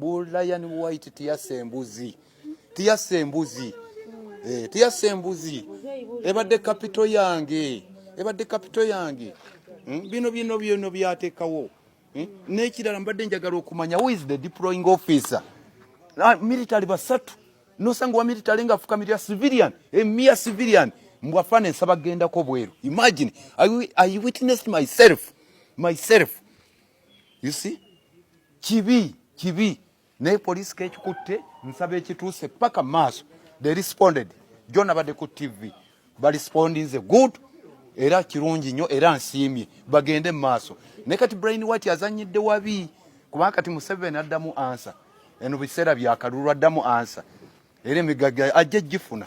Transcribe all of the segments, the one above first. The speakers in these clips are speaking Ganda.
Lion White tiyasembuzi tiyasembuzi tiyasembuzi ebadde capital yange bino byatekawo n'ekirala mbadde njagala okumanya who is the deploying officer military basatu nosanga wa military nga afukamirira civilian mere civilian mbwafana ensaba gendako bweru. Imagine I witnessed myself you see kibi ne police kekikutte nsaba ekituuse paka maaso they responded John abadde ku TV ba responding good era kirungi nnyo era nsiimye bagende maaso ne kati Brain White yazanyidde wabi kubanga kati Museveni addamu answer eno biseera byakalulu addamu answer era emigaga ajja gifuna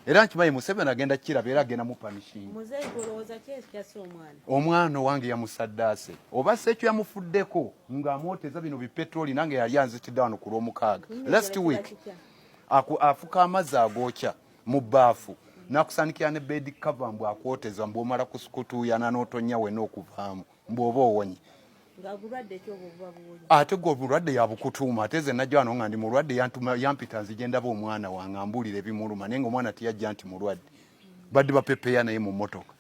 era nkimanyi Museveni agenda kiraba era agenda mu punishing muzeyi golowooza kyesi omwana wange yamusaddaase oba sekyo yamufuddeko ng'amwoteza bino bipetroli nange yali anzitidde wano ku lw'omukaaga last week afuka amazzi agookya mu baafu nakusaanikira ne bed cover mbw akwoteza mbw'omala kusukutuuyana n'otonnya wena okuvaamu mbw'oba owonye ate gwe obulwadde yabukutuuma ate ze najja wano nga ndi mulwadde yampita nzigenda omwana wange ambuulira ebimuluma naye ng'omwana tiyajja nti mulwadde badde bapepeya naye mu mmotoka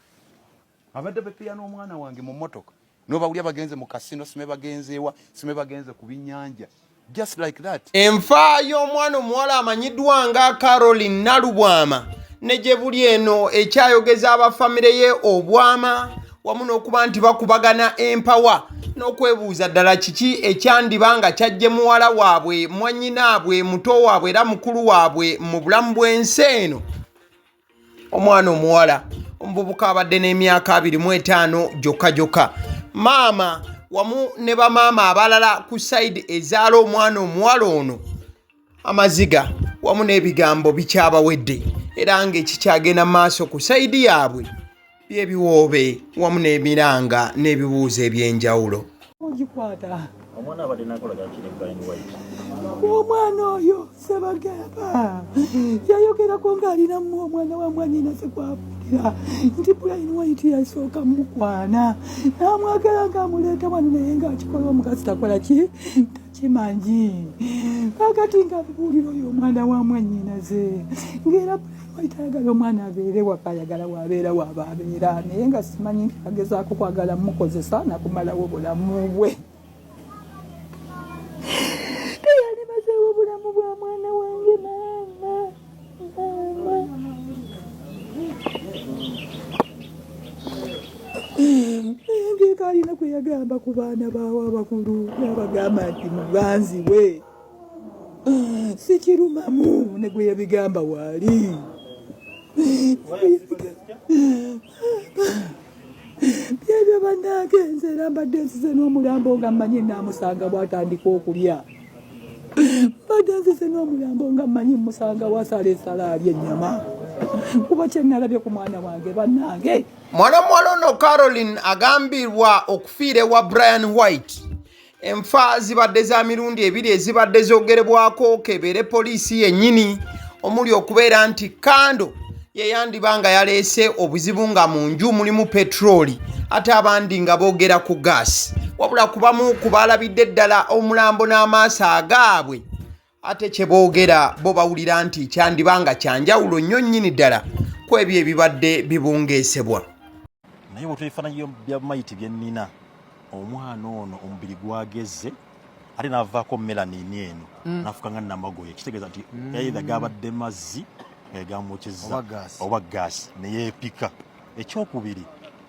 abadde bapepeya n'omwana wange mu mmotoka n'obawulya bagenze mu kasino sime bagenze ewa sime bagenze ku binnyanja just like that. Enfa y'omwana omuwala amanyiddwa nga Caroline Nalubwama ne gye buli eno ekyayogeza abafamire ye obwama wamu n'okuba nti bakubagana empawa n'okwebuuza ddala kiki ekyandiba nga kyajje muwala waabwe mwannyinaabwe muto waabwe era mukulu waabwe mu bulamu bw'ensi eno. Omwana omuwala omuvubuka abadde n'emyaka 25 gyokka maama wamu ne bamaama abalala ku sayidi ezaala omwana omuwala ono Maziga wamu n'ebigambo bikyabawedde era ng'ekikyagenda maaso ku sayidi yaabwe by'ebiwoobe wamu n'emiranga n'ebibuuzo eby'enjawulo. Omwana abadde nakolaga kiri Brain White. Omwana oyo Sebagamba yayogerako ng'alinamu omwana wa mwannyina Sekwabulira nti Brain White yasooka mukwana n'amwagala ng'amuleeta wano naye ng'akikola omukazi takola ki takimanyi kakati ng'abuulira oyo omwana wa mwannyina ze ng'era Brain White ayagala omwana abeere waka ayagala waabeera waaba abeera naye nga simanyi nti agezaako kwagala mukozesa nakumalawo obulamu bwe. Obulamu bwa mwana wange maama ngeka alina kwe yagamba ku baana baawe abakulu n'abagamba nti mubanziwe si kirumamu ne gwe yabigamba waali byebyo bannange nze era mbadde nsize n'omulambo nga mmanyi naamusanga bw'atandika okulya badde nsize n'omulambo nga mmanyi musanga wasala esala alya ennyama kuba kye nalabye ku mwana wange bannange. Mwana muwala ono Caroline agambirwa okufiira ewa Brian White. Enfa zibadde za mirundi ebiri ezibadde zoogerebwako kebeere poliisi yennyini omuli okubeera nti kando yeyandiba nga yaleese obuzibu nga mu nju mulimu petroli ate abandi nga boogera ku gaasi wabula kubamu kubalabidde ddala omulambo n'amaaso agaabwe ate kye boogera bo bawulira nti kyandiba nga kyanjawulo nnyo nnyini ddala ku ebyo ebibadde bibungeesebwa. Naye bwetubifaananyi bya mayiti bye nnina omwana ono omubiri gwagezze ate n'avaako melanini eno n'afuka nga namagoye kitegeeza nti either gabadde mazzi gamwokyezza oba gaasi ne yeepika. Ekyokubiri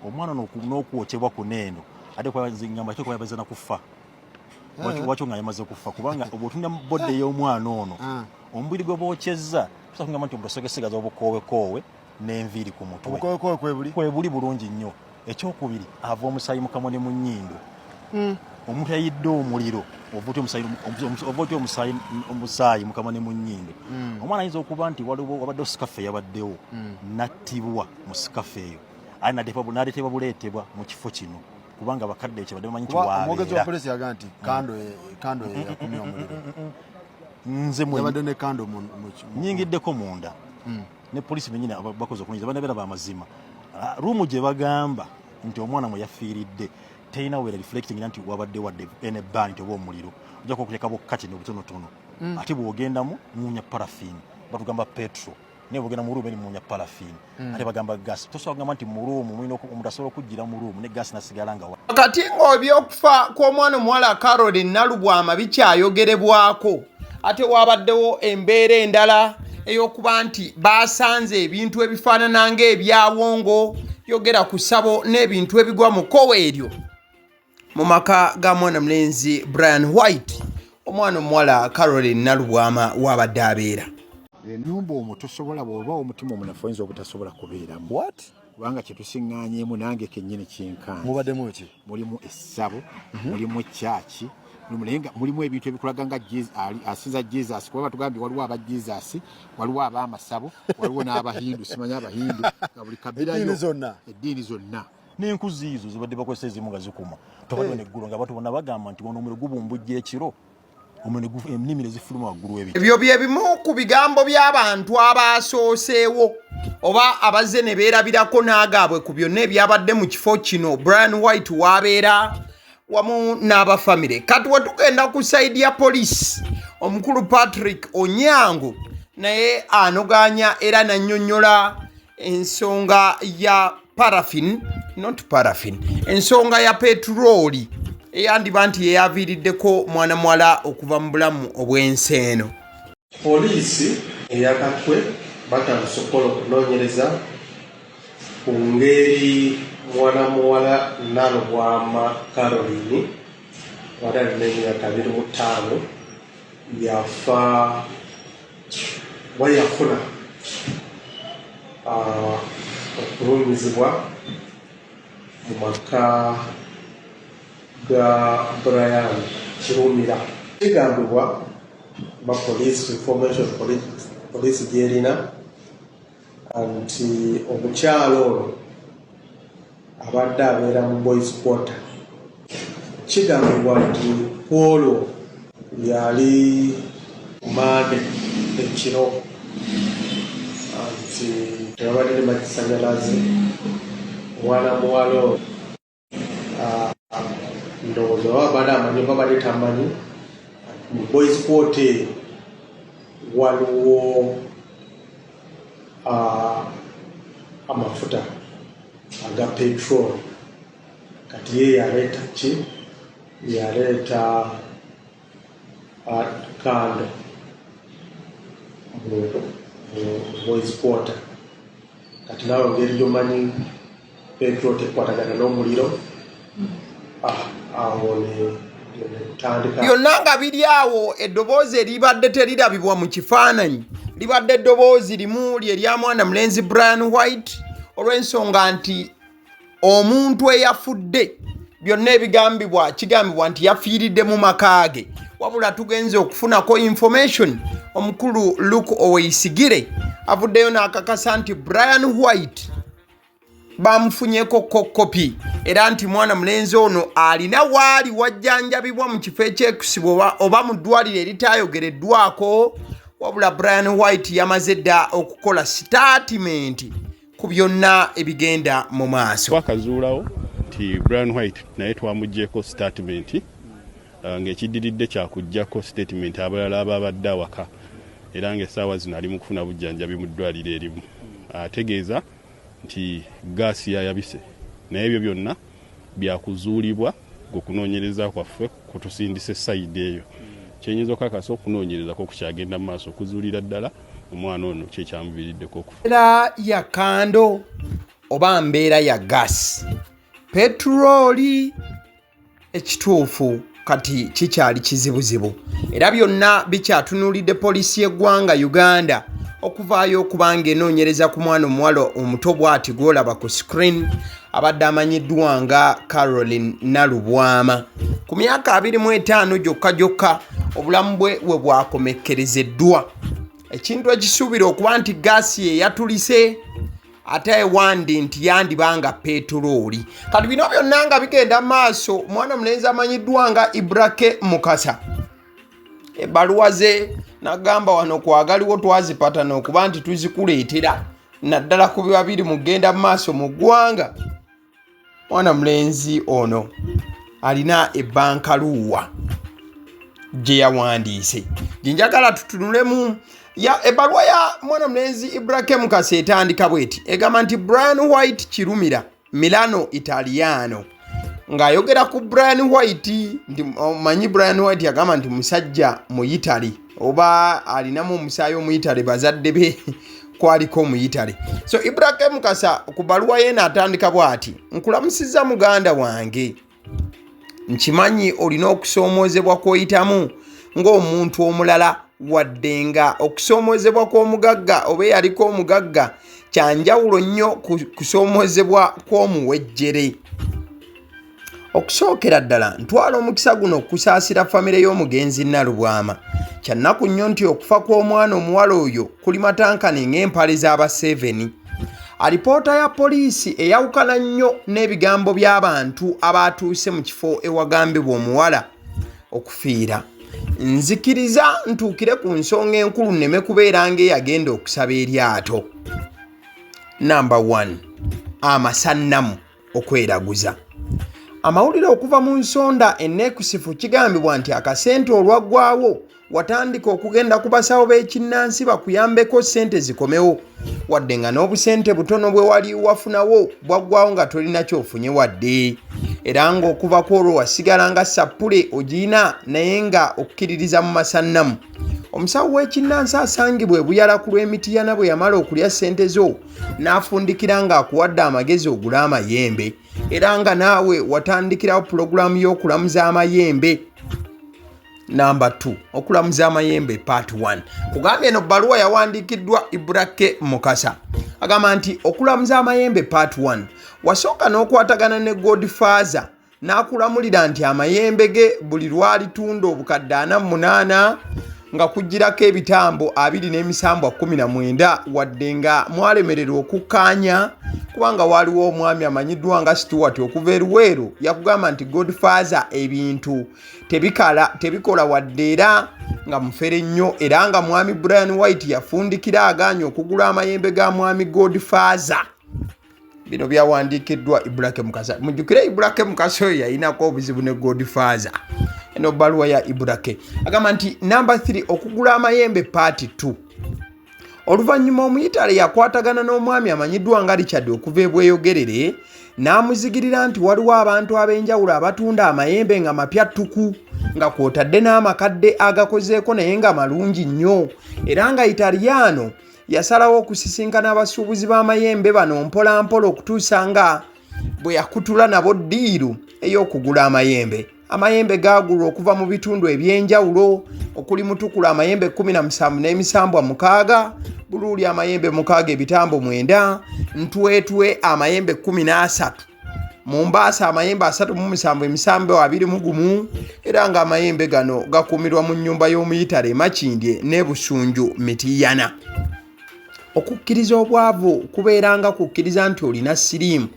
omwana ono n'okwokyebwa kuno eno ate ngamba kyo kuba yamaze na kufa wakyo nga yamaze kufa kubanga obwotunda bodde y'omwana ono omubiri gwe bwokyezza tusa kugamba nti obutosegesegaza obukoowekoowe n'enviiri ku mutwe kwebuli bulungi nnyo. Ekyokubiri ava omusaayi mu kamwa ne mu nnyindo omuntu ayidde omuliro ova otya omusaayi mu kamwa ne mu nnyindo omwana ayinza okuba nti wabaddewo sikafe yabaddewo nattibwa mu sikafe eyo aye n'aleetebwa buleetebwa mu kifo kino kubanga bakadde ekyo badde bamanyi nti wabeera. Omwogezi wa polisi yaga nti kando yakumye omuliro nze yabadde ne kando nnyingiddeko munda ne polisi bennyini bakoze okunyiza banabeera bamazima ruumu gye bagamba nti omwana mwe yafiiridde teyina wera reflecting nti wabadde wadde ene bani tebo omuliro ojja kukuleka bokka kino butonotono ate bw'ogendamu munya paraffin batugamba petrol ne bw'ogenda mu room eri munya paraffin ate bagamba gas tosobola kugamba nti mu room mulina omuntu asobola okujjira mu room ne gas nasigala nga kati ng'ebyokufa kw'omwana omuwala Caroline Nalubwama bikyayogerebwako ate wabaddewo embeera endala ey'okuba nti baasanze ebintu ebifaanana ng'ebyawongo yogera ku ssabo n'ebintu ebigwa mu kkowe eryo mu maka ga mwana mulenzi Brian White omwana omuwala Caroline Nalubwama wabadde abeera ennyumba omwo tosobola bw'oba omutima omunafu oyinza obutasobola kubeeramu kubanga kyetusiŋŋaanyeemu nange kennyini kinkanze mubaddemu ki mulimu essabo mulimu ekyaki mulimu ebintu ebikulaga nga asinza Jesus kuba batugambye waliwo aba Jesus waliwo ab'amasabo waliwo n'abahindu simanyi abahindu nga buli kabirayo eddiini zonna n'enkuzi izo zibadde bakozesa ezimu nga zikuma tobadde neggulu nga batu bonna bagamba nti wano omuliro gubumbujja ekiro ennimiro ezifuluma waggulu w'ebiti ebyo bye bimu ku bigambo by'abantu abaasooseewo oba abazze ne beerabirako n'agaabwe ku byonna ebyabadde mu kifo kino Brian White w'abeera wamu n'abafamire kati we tugenda ku sayidi ya poliisi omukulu Patrick Onyango naye anogaanya era nannyonnyola ensonga ya ensonga ya petulooli eyandiba nti yeyaviiriddeko mwana muwala okuva mu bulamu obw'ensi eno poliisi eyakatwe batandise okukola okunoonyereza ku ngeri mwana muwala Nalubwama Caroline wali alina emyaka 25 yafa wayafuna okulumizibwa mu maka ga Brian Kirumira kigambibwa ba police information police gyerina nti omukyalo ono abadde abeera mu boys quarter kigambibwa nti olwo yali kumande ekiro nti tebabadde ne magisanyalaze omwana muwala ono ndowooza oba badde amanyi oba badde tamanyi mu boys quarter waliwo amafuta aga petrol kati ye yaleeta ki yaleeta kando mu boys quarter kati nawe ngeri gyomanyi petrol tekwatagana n'omuliro awo byonna nga biri awo eddoboozi eribadde terirabibwa mu kifaananyi libadde eddoboozi limu lyerya mwana mulenzi Brian White olw'ensonga nti omuntu eyafudde byonna kigambibwa nti yafiiridde mu maka ge wabula tugenze okufunako information omukulu Luke Oweisigire avuddeyo n'akakasa nti Brian White bamufunyeko kopi era nti mwana mulenzi ono alina waali wajjanjabibwa mu kifo ekyekusibo oba mu ddwaliro eritayogereddwako wabula Brian White yamaze dda okukola statement ku byonna ebigenda mu maaso twakazuulawo nti Brian White naye twamuggyeko statement ng'ekiddiridde kyakuggyako statement abalala ababadde awaka era ng'essaawa zino ali mu kufuna bujjanjabi mu ddwaliro erimu ategeeza nti gaasi yayabise naye ebyo byonna byakuzuulibwa ng'okunoonyereza kwaffe kutusindisa sayidi eyo kyenyinza okakasa okunoonyereza ko kukyagenda mu maaso okuzuulira ddala omwana ono kyekyamuviiriddeko okufa mbeera ya kando oba mbeera ya gaasi petulooli ekituufu kati kikyali kizibuzibu era byonna bikyatunuulidde poliisi y'eggwanga Uganda okuvaayo okubanga enoonyereza ku mwana omuwala omuto bw'ati gw'olaba ku screen abadde amanyiddwa nga Caroline Nalubwama ku myaka 25 gyokka obulamu bwe bwakomekkerezeddwa ekintu ekisuubira okuba nti gaasi ye yatulise ate ewandi nti yandibanga petulooli kati bino byonna nga bigenda maaso mwana mulenzi amanyiddwa nga Ibrake Mukasa ebbaluwa ze nagamba wano kwagaliwo twazipatana okuba nti tuzikuleetera naddala ku biba biri mugenda maaso mu ggwanga mwana mulenzi ono alina ebbankaluwa gye yawandiise gyenjagala tutunulemu ebbaluwa ya mwana mulenzi Ibrahim Kase etandika bweti egamba nti Brian White Kirumira Milano Italiano ng'ayogera ku Brian White nti omanyi Brian White yagamba nti musajja mu Italy oba alinamu omusaayi omu Italy bazadde be kwaliko mu Italy. So Ibrahim Kasa ku baluwa ye n'atandika bw'ati nkulamusizza muganda wange nkimanyi olina okusoomoozebwa kw'oyitamu ng'omuntu omulala wadde nga okusoomoozebwa kw'omugagga oba yaliko omugagga kyanjawulo nnyo kusoomoozebwa kw'omuwejjere. Okusookera ddala ntwala omukisa guno okusaasira famire y'omugenzi Nalubwama kyannaku nnyo nti okufa kw'omwana omuwala oyo kuli matankane ng'empale z'aba 7. Alipoota ya poliisi eyawukana nnyo n'ebigambo by'abantu abaatuuse mu kifo ewagambibwa omuwala okufiira. Nzikiriza ntuukire ku nsonga enkulu nneme kubeera ng'eyagenda okusaba eryato. Number 1. Amasannamu okweraguza. Amawulire okuva mu nsonda enneekusifu kigambibwa nti akasente olwaggwaawo watandika okugenda ku basawo b'ekinnansi bakuyambeko ssente zikomewo wadde nga n'obusente butono bwe wali wafunawo bwaggwaawo nga tolina kyofunye wadde era ng'okuva ku olwo wasigala nga sappule ogiina naye nga okkiririza mu masannamu. Omusawo w'ekinnansi asangibwa ebuyala ku lw'emitiyana bwe yamala okulya ssente zo n'afundikira ng'akuwadde amagezi ogula amayembe era nga naawe watandikirawo pulogulaamu y'okulamuza amayembe. Number 2. Okulamuza amayembe part 1. Kugambye eno bbaluwa yawandiikiddwa Ibrahim Mukasa agamba nti okulamuza amayembe part 1 wasooka n'okwatagana ne Godfather n'akulamulira nti amayembe ge buli lwalitunda obukadde 48 nga kugirako ebitambo 2,719 wadde nga mwalemererwa okukkaanya kubanga waliwo omwami amanyiddwa nga Stuart okuva eruweero yakugamba nti Godfather ebintu tebikola wadde era nga mufere nnyo era nga mwami Brian White yafundikira aganya okugula amayembe ga mwami Godfather. Bino byawandiikiddwa Ibrahim Mukasa. Mujjukire Ibrahim Mukasa oyo yayinako obuzibu ne Godfather. Eno baluwa ya Ibrahim agamba nti number 3 okugula amayembe part 2. Oluvannyuma Omuyitale yakwatagana n'omwami amanyiddwa nga Richard okuva ebweyogerere n'amuzigirira nti waliwo abantu ab'enjawulo abatunda amayembe nga mapya ttuku nga kwotadde n'amakadde agakozeeko naye nga malungi nnyo era nga Italiano yasalawo okusisinkana abasuubuzi b'amayembe bano mpola mpola okutuusa nga bwe yakutula nabo ddiiru ey'okugula amayembe. Amayembe gaagulwa okuva mu bitundu eby'enjawulo okuli Mutukula amayembe 17 n'emisambwa 6, Buluuli amayembe 6 ebitambo 9, Ntwetwe amayembe 13, Mombasa amayembe 37 emisambwa 21 era nga amayembe gano gakuumirwa mu nnyumba y'Omuyitale Makindye ne Busunju Mitiyana. Okukkiriza obwavu kubeeranga kukkiriza nti olina siriimu.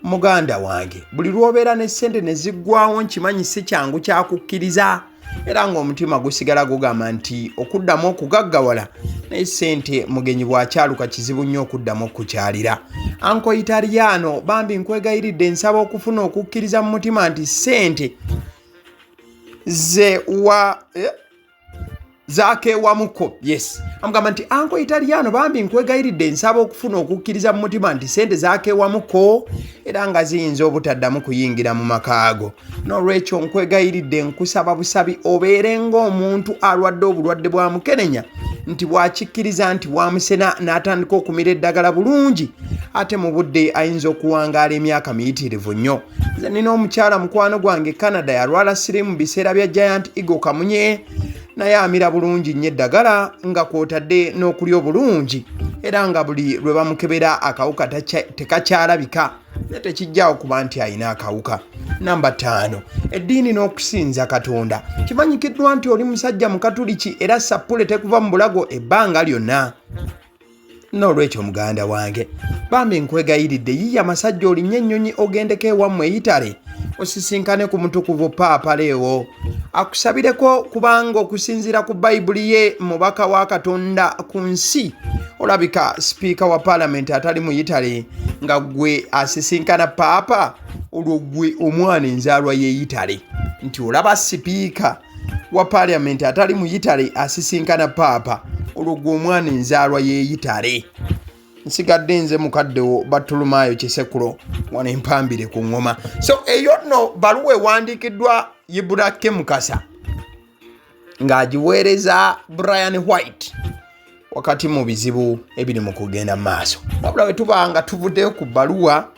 Muganda wange buli lwobeera ne ssente ne ziggwawo nkimanyi si kyangu kyakukkiriza era ng'omutima gusigala gugamba nti okuddamu okugaggawala naye ssente mugenyi bw'akyaluka kizibu nnyo okuddamu okukyalira. Anko Italiano bambi nkwegayiridde nsaba okufuna okukkiriza mu mutima nti ssente zakeewamuko. Yes, amugamba nti Anko Italiano bambi nkwegayiridde nsaba okufuna okukkiriza mu mutima nti ssente zakeewamuko era nga ziyinza obutaddamu kuyingira mu makaago. N'olwekyo nkwegayiridde nkusaba busabi obeere ng'omuntu alwadde obulwadde bwa mukenenya nti bw'akikkiriza nti bwamusena n'atandika okumira eddagala bulungi ate mu budde ayinza okuwangaala emyaka miyitirivu nnyo. Nze nina omukyala mukwano gwange Canada yalwala sirimu mu biseera bya Giant Eagle Kamunye naye amira bulungi nnyo eddagala nga kwotadde n'okulya obulungi era nga buli lwe bamukebera akawuka tekakyalabika ne tekijjaawo kuba nti alina akawuka. Namba 5. Eddiini n'okusinza Katonda. Kimanyikiddwa nti oli musajja mukatuliki era sappule tekuva mu bulago ebbanga lyonna. N'olwekyo muganda wange bambi nkwegayiridde yiya amasajja olinnye ennyonyi ogendeko ewammwe Eyitale osisinkane ku mutukuvu Paapa Leo akusabireko, kubanga okusinziira ku Bayibuli ye mubaka wa Katonda ku nsi olabika sipiika wa Paalamenti atali mu Italy nga gwe asisinkana Paapa, olwo gwe omwana enzaalwa ye Italy. Nti olaba sipiika wa Paalamenti atali mu Italy asisinkana Paapa, olwo gwe omwana enzaalwa ye Italy. Nsigadde nze mukaddewo Batulumaayo Kisekulo wano empambire ku ngoma. So eyo nno baluwa ewandiikiddwa ye Bulatti Mukasa ng'agiweereza Brian White wakati mu bizibu ebiri mu kugenda maaso. Wabula bwe tuba nga tuvuddeyo ku baluwa,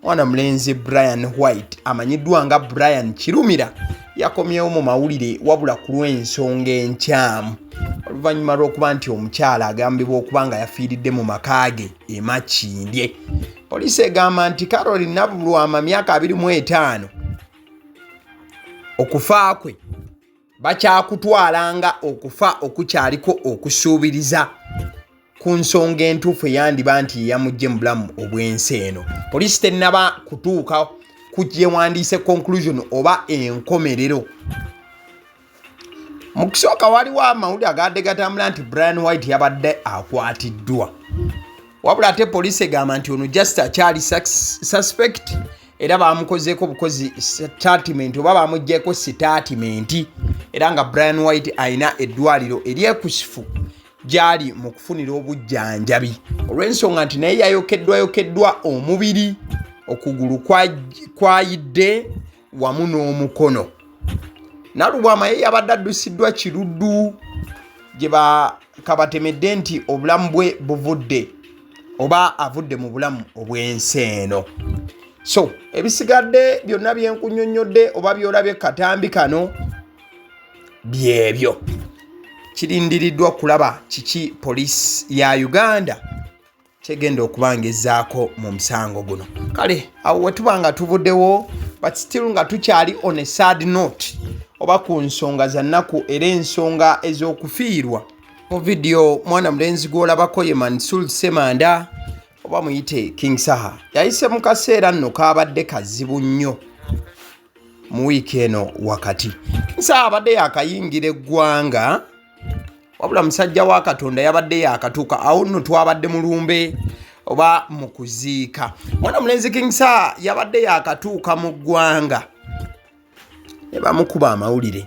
mwana mulenzi Brian White amanyiddwa nga Brian Kirumira yakomyewo mu mawulire wabula ku lw'ensonga enkyamu oluvannyuma lw'okuba nti omukyala agambibwa okuba nga yafiiridde mu maka ge e Makindye. Poliisi egamba nti Caroline Nabulwama myaka 25 okufa kwe bakyakutwalanga okufa okukyaliko okusuubiriza ku nsonga entuufu eyandiba nti yamugye mu bulamu obw'ensi eno. Poliisi tennaba kutuuka ku gyewandiise conclusion oba enkomerero. Mu kusooka waliwo amawulire agadde gatambula nti Brian White yabadde akwatiddwa, wabula ate poliisi egamba nti ono just akyali suspect era bamukozeeko bukozi statement oba bamuggyeko statement, era nga Brian White alina eddwaliro eryekusifu gyali mu kufunira obujjanjabi olw'ensonga nti naye yayokeddwa omubiri, okugulu kwayidde wamu n'omukono. Nalubwama ye yabadde addusiddwa Kiruddu gye bakabatemedde nti obulamu bwe buvudde oba avudde mu bulamu obw'ensi eno. So ebisigadde byonna byenkunyonnyodde oba byolabye katambi kano byebyo. Kirindiriddwa kulaba kiki poliisi ya Uganda kyegenda okubangezaako mu musango guno. Kale awo wetuba nga tuvuddewo, but still nga tukyali on a sad note oba ku nsonga za nnaku era ensonga ez'okufiirwa. Mu video mwana mulenzi gw'olabako ye Mansul Semanda oba muyite King Saha yayise mu kaseera nno kaabadde kazibu nnyo mu wiiki eno wakati. King Saha abadde yakayingira eggwanga wabula musajja wa Katonda yabadde yakatuuka. Awo nno twabadde mu lumbe oba mu kuziika. Mwana mulenzi King Saha yabadde yakatuuka mu ggwanga ne bamukuba amawulire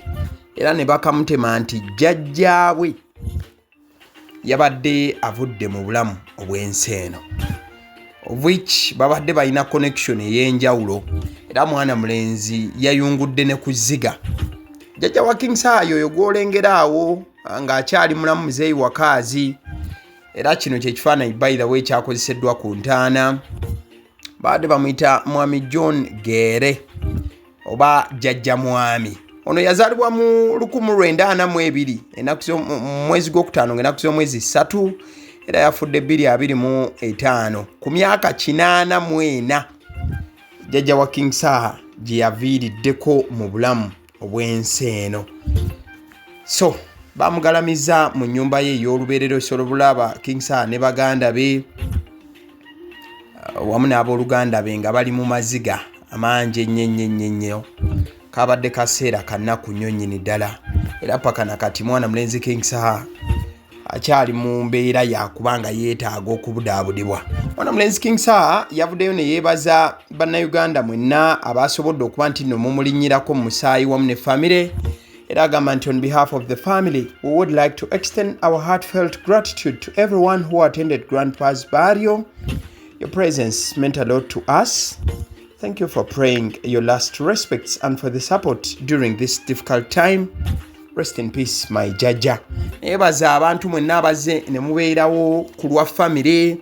era ne bakamutema nti jjajjaabwe yabadde avudde mu bulamu obw'ensi eno, of which babadde balina connection ey'enjawulo era mwana mulenzi yayungudde ne kuziga. Jjajja wa King Saha yoyo gw'olengera awo ng'akyali mulamu muzeeyi wakaazi, era kino kye kifaananyi by the way kyakozeseddwa ku ntaana. Baadde bamuyita Mwami John Gere oba Jjajja Mwami. Ono yazaalibwa mu 1942 mwezi gw'okutaano ng'ennaku z'omwezi 3 era yafudde 2025 ku myaka 84 Jjajja wa King Saha gye yaviiriddeko mu bulamu obw'ensi eno. So bamugalamiza mu nnyumba ye ey'olubeerero Solobulaba King Saha ne baganda be wamu n'abooluganda be nga bali mu maziga amangi ennyo. Kabadde kaseera kannaku nnyo nnyini ddala era paka nakati mwana mulenzi King Saha akyali mu mbeera yakubanga yeetaaga okubudaabudibwa. Mwana mulenzi King Saha yavuddeyo ne yeebaza bannayuganda mwenna abasobodde okuba nti nno mumulinnyirako mu musaayi wamu ne famire. Era agamba nti on behalf of the family we would like to extend our heartfelt gratitude to everyone who attended Grandpa's burial. Your presence meant a lot to us. Thank you for praying your last respects and for the support during this difficult time. Rest in peace, my Jajja. Nebaza abantu mwenna abaze ne mubeerawo ku lwa family.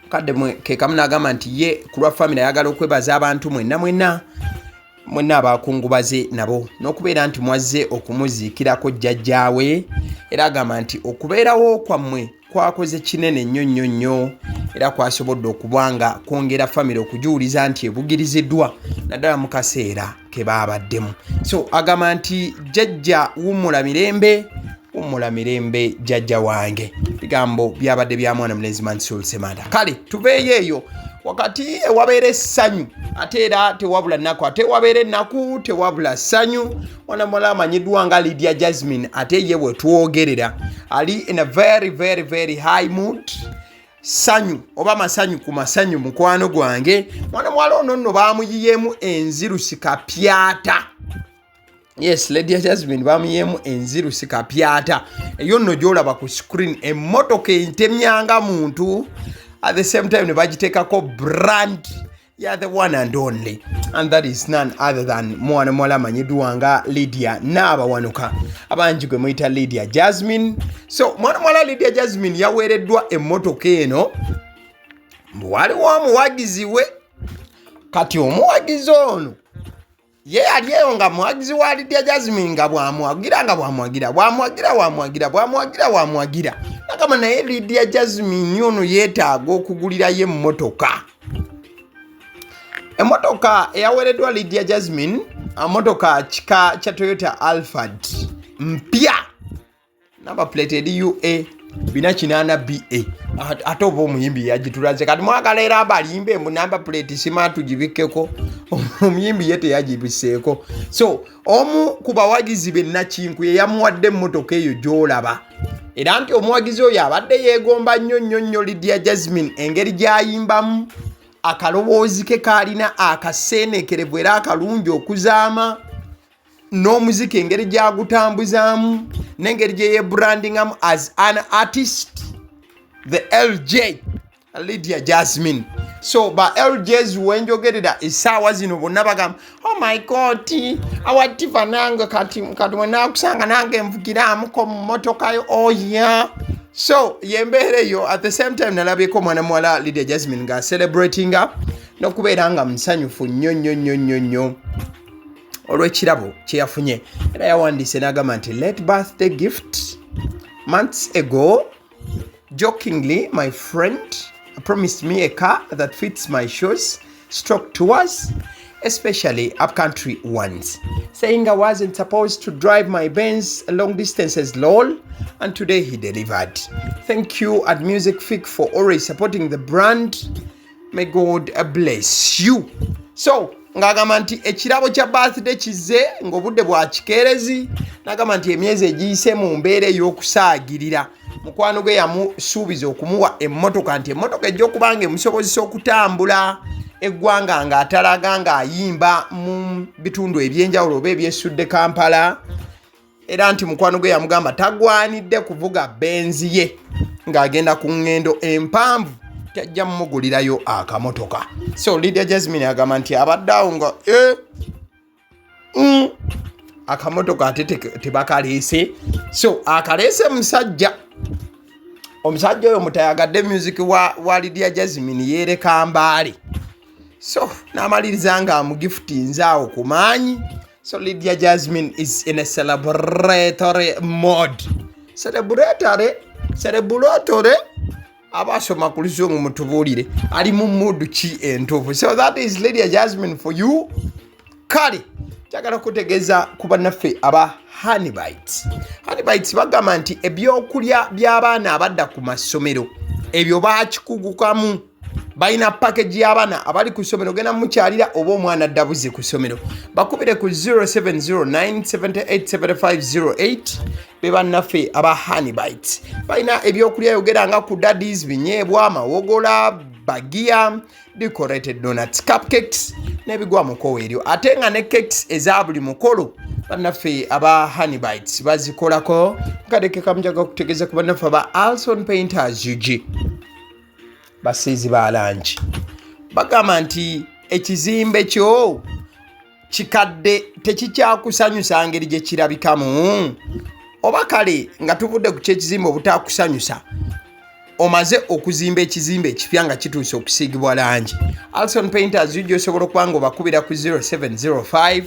Kadde ke kamuna agamba nti ye ku lwa family ayagala okwebaza abantu mwenna abakungubaze nabo n'okubeera nti mwazze okumuziikirako jjajjaawe. Era agamba nti okubeerawo kwammwe kwakoze kinene nnyo era kwasobodde okubanga kwongera famire okujuuliza nti ebugiriziddwa naddala mu kaseera ke baabaddemu. So agamba nti jjajja wummula mirembe jjajja wange. Bigambo byabadde bya mwana mulenzi Mansul Semanda. Kale tuveeyo eyo wakati ewabeera essanyu ate era tewabula nnaku ate wabeera ennaku tewabula ssanyu mwana muwala amanyiddwa nga Lydia Jazmine ate ye bwe twogerera ali in a very very very high mood sanyu oba masanyu ku masanyu mukwano gwange mwana muwala ono nno baamuyiyeemu enzirusi kapyata. Yes, Lydia Jazmine bamuyemu enzirusi kapyata eyo nno gyolaba ku screen emmotoka entemyanga muntu at the same time ne bagitekako brand ya the one and only and that is none other than mwana muwala amanyiddwa nga Lydia n'abawanuka abangi gwe muyita Lydia Jazmine. So mwana muwala Lydia Jazmine yaweereddwa emmotoka eno waliwo omuwagizi we kati omuwagizi ono ye yali eyo nga muwagizi wa Lydia Jazmine nga bwamwagira nakama naye Lydia Jazmine ono yeetaaga okugulirayo emmotoka. Emmotoka eyaweereddwa Lydia Jazmine emmotoka kika kya Toyota Eyafudde mpya number plate eri UA 480BA ate oba omuyimbi yagitulaze kati mwagala era abalimbe embu number plate sima tugibikkeko omuyimbi ye teyagibiseeko. So omu ku bawagizi be Nakinku ye yamuwadde emmotoka eyo gy'olaba era nti omuwagizi oyo abadde yeegomba nnyo Lydia Jazmine engeri gy'ayimbamu akaloboozi ke kaalina akaseenekerevu era akalungi okuzaama n'omuziki engeri gy'agutambuzaamu n'engeri gye yeebrandingamu as an artist the LJ Lydia Jazmine. So ba LJs wenjogerera essaawa zino bonna bagamba oh my god awatifa nange kati wenakusanga nange nvugiraamuko mu mmotoka yo oh yeah. So yembeera eyo at the same time nalabyeko mwana muwala Lydia Jazmine nga celebratinga n'okubeera nga musanyufu nnyo olw'ekirabo kye yafunye era yawandiise n'agamba nti late birthday gift months ago jokingly my friend promised me a car that fits my shoes stroke tours especially upcountry ones, saying I wasn't supposed to drive my Benz long distances lol, and today he delivered. Thank you at Music Fig for always supporting the brand. May God bless you. So ngagamba nti ekirabo kya birthday kize ng'obudde bwa kikeerezi nagamba nti emyezi egiyise mu mbeera ey'okusaagirira mukwano gwe yamusuubiza okumuwa emmotoka nti emmotoka ejja okuba nga emusobozesa okutambula eggwanga ng'atalaga ng'ayimba mu bitundu ebyenjawulo oba ebyesudde Kampala era nti mukwano gwe yamugamba tagwanidde kuvuga benzi ye ng'agenda ku ngendo empanvu tajja mumugulirayo akamotoka. So Lydia Jazmine agamba nti abadde awo nga akamotoka ate tebakaleese. So akaleese musajja omusajja oyo mutayagadde music wa Lydia Jazmine yeereka mbaale. So n'amaliriza nga amugiftinze awo ku maanyi. So Lydia Jazmine is in a celebratory mode. Celebratory abasoma ku luzungu mutubuulire ali mu mood ki entuufu. So that is Lydia Jazmine for you. Kale kyagala kutegeeza ku bannaffe aba Honey Bites. Honey Bites bagamba nti ebyokulya by'abaana abadda ku masomero ebyo baakikugukamu. Balina package y'abaana abali ku ssomero genda mukyalira oba omwana addabuze ku ssomero bakubire ku 0709787508 be bannaffe aba Honey Bites. Balina ebyokulya yogera nga ku daddies binyeebwa amawogola bagia decorated donuts cupcakes n'ebigwa mukowe eryo ate nga ne cakes eza buli mukolo bannaffe aba Honey Bites bazikolako kadeke kamjaga kutegeeza ku bannaffe aba Alson Painters UG basiizi ba langi bagamba nti ekizimbe kyo kikadde tekikyakusanyusa ngeri gye kirabikamu oba kale nga tuvudde ku kyekizimbe obutakusanyusa omaze okuzimba ekizimbe ekipya nga kituuse okusiigibwa langi. Alson Painters ujja osobola okuba nga obakubira ku 0705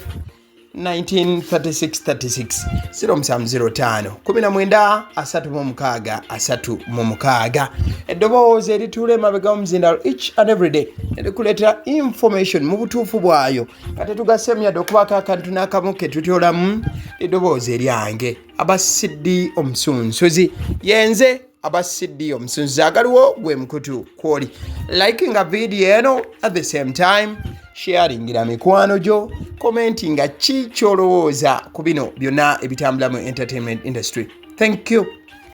193636 0705 193636 eddoboozi erituula emabega omuzindalo each and every day erikuleetera information mu butuufu bwayo nga tetugasa emyadde okubako akantu n'akamu ke tutyolamu eddoboozi eryange abasiddi omusunsozi yenze aba CD omusunzi agaliwo gwe mukutu kwoli likinga video eno at the same time sharingira mikwano gyo commentinga ki kyolowooza ku bino byonna ebitambula mu entertainment industry. Thank you.